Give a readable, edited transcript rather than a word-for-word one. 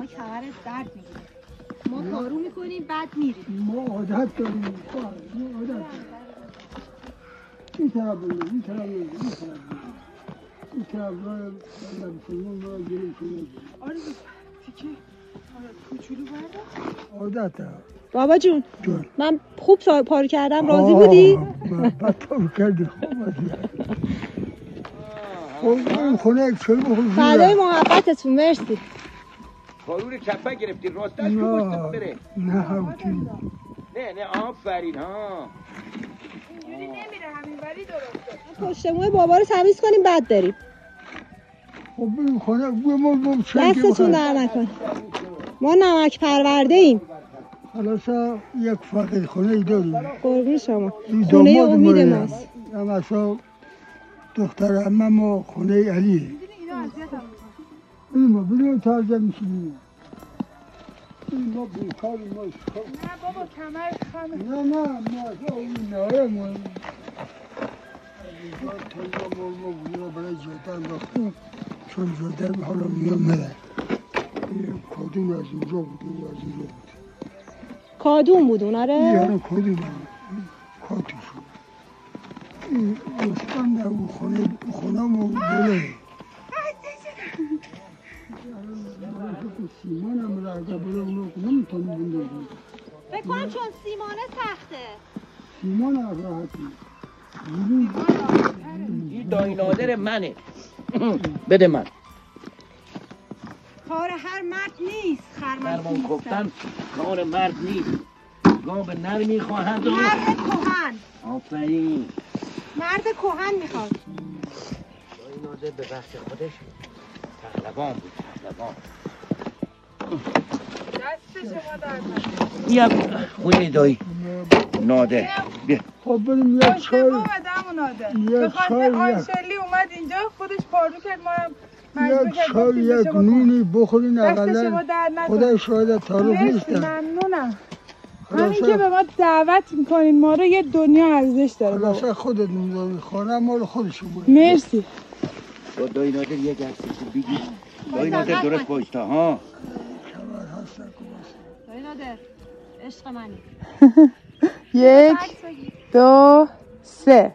شما کمرت درد میگیره. ما کارو میکنیم بعد میریم. ما عادت داریم. ما عادت داریم. این طرف بلند، این طرف بلند، این طرف بلند. این طرف بلند، سلمان را گیریم کنیم. آره تیکه کوچولو برده. عادت بابا جون من خوب پارو کردم، راضی بودی؟ بد پارو کردی، خوب بودی. خب خونه چه بخور فدای محبتتون، مرسی. پارو رو کپه گرفتی راستش رو بستت بره. نه همچین نه آفرین ها. اینجوری نمیره همین ولی درسته. پشت موی بابا رو تمیز کنیم بعد بریم. خب بریم خونه بگم دستتون در نکن. ما نمک پرورده ایم. خلاصا یک فقیر خونه ای داریم. قربون شما. خونه امید ماست. هم اصلا دختر عمم و خونه علی. بریم تازه میشیم. ما بیکار ما نه بابا کمر خانه. نه ما این ناره ما تازه ما برای جدن باختیم. چون جدن حالا میامده. کادون از اینجا بود از اینجا بود. کادون بود اون؟ آره یعنی کادون کادون شد. این اسپان در اون خونه ما بله. سیمان هم را اگر بله اونو نمیتونی بندازی. فکر کنم چون سیمانه سخته. سیمان هم راحتی. این دایی نادر منه. بده من. کار هر مرد نیست خرمان گفتن کار مرد نیست. گاه به نر میخواهند. مرد کهن. آفرین. مرد کهن میخواد. دایی نادر به وقت خودش پهلوان بود. پهلوان. دست شما درد بیا خوی دایی نادر بیا. خب بریم یک چای. به خاطر آیشلی اومد اینجا خودش پارو کرد ما هم مجبور یک چای یک نونی بخورین اقلا خدا شاید تعارف نیستن. ممنونم. همین که به ما دعوت میکنین ما رو یه دنیا ارزش داره. خلاصه خودت میذاری خانه ما رو خودشون بود. مرسی. با دایی نادر یک عکسشو بگیر. دایی نادر درست بایستا ها. دایی نادر عشق منی. 1 2 3